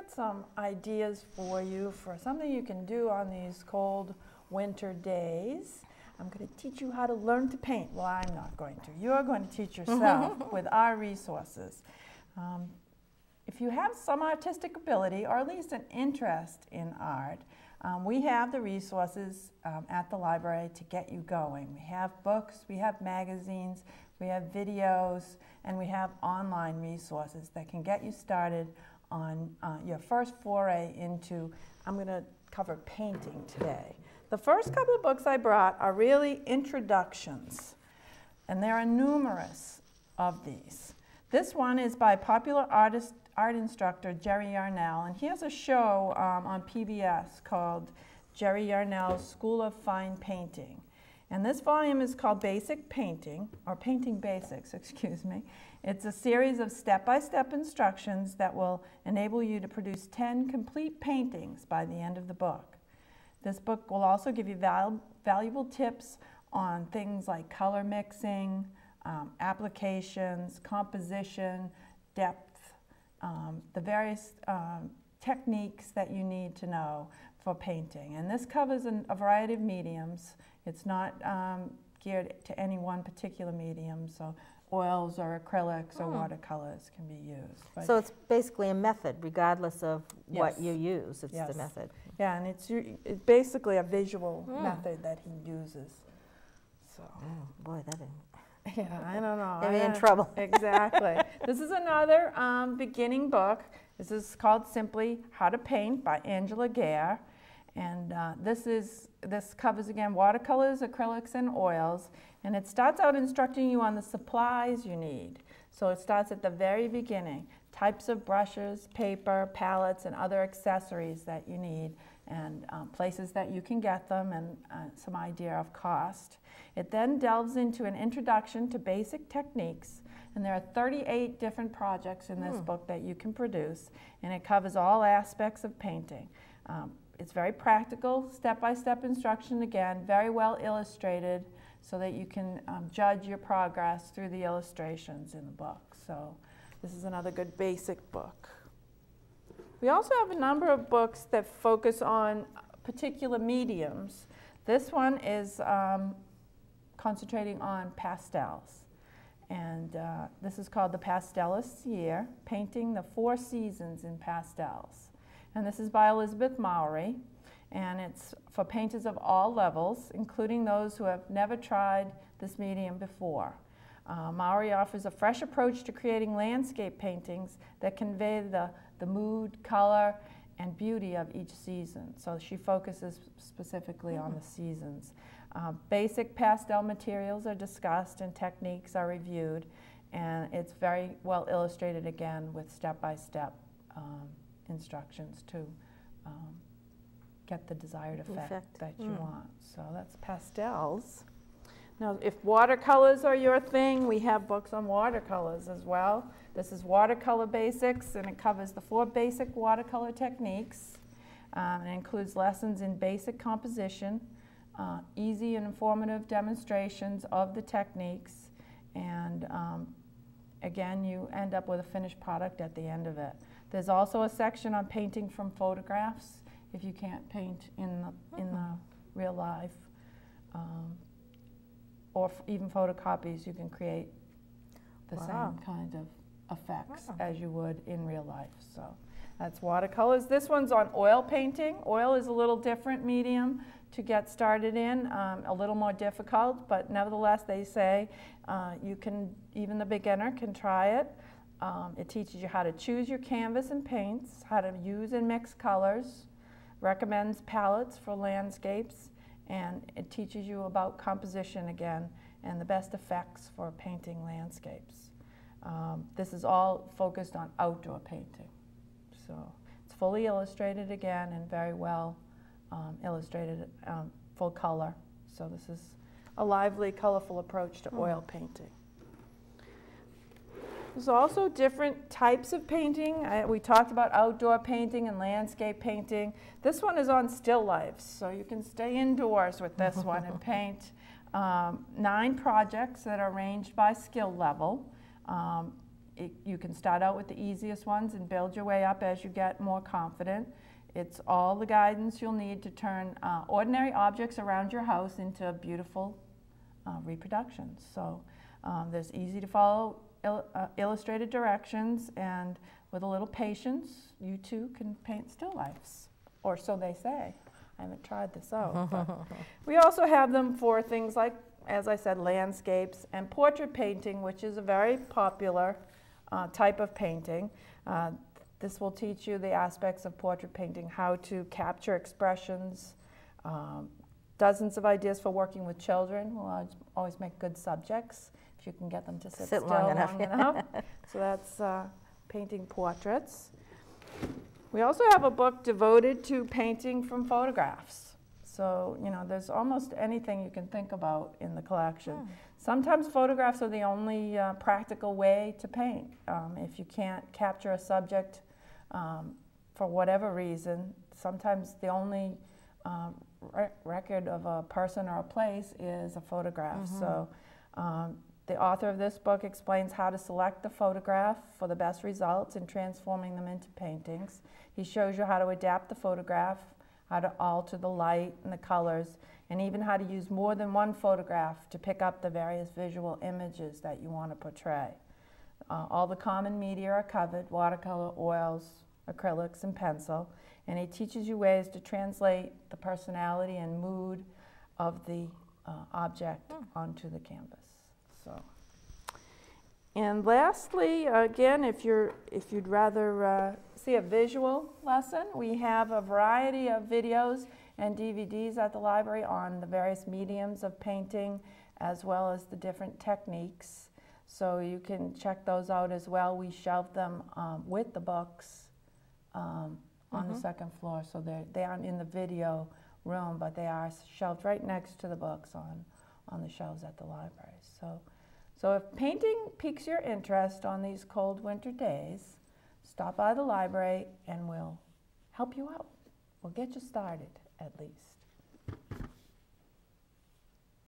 got some ideas for you for something you can do on these cold winter days. I'm going to teach you how to learn to paint. Well, I'm not going to. You're going to teach yourself with our resources. If you have some artistic ability, or at least an interest in art, we have the resources at the library to get you going. We have books, we have magazines, we have videos, and we have online resources that can get you started on your first foray into, I'm going to cover painting today. The first couple of books I brought are really introductions, and there are numerous of these. This one is by popular art instructor Jerry Yarnell, and he has a show on PBS called Jerry Yarnell's School of Fine Painting. And this volume is called Basic Painting, or Painting Basics, excuse me. It's a series of step-by-step instructions that will enable you to produce 10 complete paintings by the end of the book. This book will also give you valuable tips on things like color mixing, applications, composition, depth, the various techniques that you need to know for painting. And this covers a variety of mediums. It's not geared to any one particular medium, so oils or acrylics or watercolors can be used. But so it's basically a method, regardless of what you use. It's the method. Yeah, and it's basically a visual method that he uses. So. Boy, that is... Yeah, I don't know. They're in trouble. Exactly. This is another beginning book. This is called simply How to Paint by Angela Gare. And this covers, again, watercolors, acrylics, and oils. And it starts out instructing you on the supplies you need. So it starts at the very beginning. Types of brushes, paper, palettes, and other accessories that you need, and places that you can get them, and some idea of cost. It then delves into an introduction to basic techniques, and there are 38 different projects in this book that you can produce, and it covers all aspects of painting. It's very practical, step-by-step instruction, again, very well illustrated, so that you can judge your progress through the illustrations in the book. So this is another good basic book. We also have a number of books that focus on particular mediums. This one is concentrating on pastels. And this is called The Pastelist's Year, Painting the 4 Seasons in Pastels. And this is by Elizabeth Mowry. And it's for painters of all levels, including those who have never tried this medium before. Mowry offers a fresh approach to creating landscape paintings that convey the mood, color, and beauty of each season. So she focuses specifically on the seasons. Basic pastel materials are discussed and techniques are reviewed, and it's very well illustrated, again, with step-by-step instructions to get the desired effect that you want. So that's pastels. Now, if watercolors are your thing, we have books on watercolors as well. This is Watercolor Basics, and it covers the 4 basic watercolor techniques. It includes lessons in basic composition, easy and informative demonstrations of the techniques, and again, you end up with a finished product at the end of it. There's also a section on painting from photographs, if you can't paint in the real life. Or even photocopies, you can create the same kind of effects as you would in real life. So that's watercolors. This one's on oil painting. Oil is a little different medium to get started in, a little more difficult, but nevertheless, they say even the beginner can try it. It teaches you how to choose your canvas and paints, how to use and mix colors, recommends palettes for landscapes, and it teaches you about composition again and the best effects for painting landscapes. This is all focused on outdoor painting. So it's fully illustrated again and very well illustrated, full color. So this is a lively, colorful approach to oil painting. There's also different types of painting. We talked about outdoor painting and landscape painting. This one is on still lifes, so you can stay indoors with this one and paint 9 projects that are ranged by skill level. You can start out with the easiest ones and build your way up as you get more confident. It's all the guidance you'll need to turn ordinary objects around your house into beautiful reproductions. So there's easy to follow illustrated directions, and with a little patience, you too can paint still lifes, or so they say. I haven't tried this out. But we also have them for things like, as I said, landscapes and portrait painting, which is a very popular type of painting. This will teach you the aspects of portrait painting, how to capture expressions, dozens of ideas for working with children. Will always make good subjects if you can get them to sit still long enough. So that's painting portraits. We also have a book devoted to painting from photographs. So, you know, there's almost anything you can think about in the collection. Sometimes photographs are the only practical way to paint. If you can't capture a subject for whatever reason, sometimes the only record of a person or a place is a photograph. So the author of this book explains how to select the photograph for the best results in transforming them into paintings. He shows you how to adapt the photograph, how to alter the light and the colors, and even how to use more than one photograph to pick up the various visual images that you want to portray. All the common media are covered: watercolor, oils, acrylics, and pencil. And he teaches you ways to translate the personality and mood of the object onto the canvas. So, and lastly, again, if you'd rather see a visual lesson, we have a variety of videos and DVDs at the library on the various mediums of painting, as well as the different techniques. So you can check those out as well. We shelve them with the books on the second floor, so they aren't in the video room, but they are shelved right next to the books on the shelves at the library. So if painting piques your interest on these cold winter days, stop by the library and we'll help you out. We'll get you started, at least.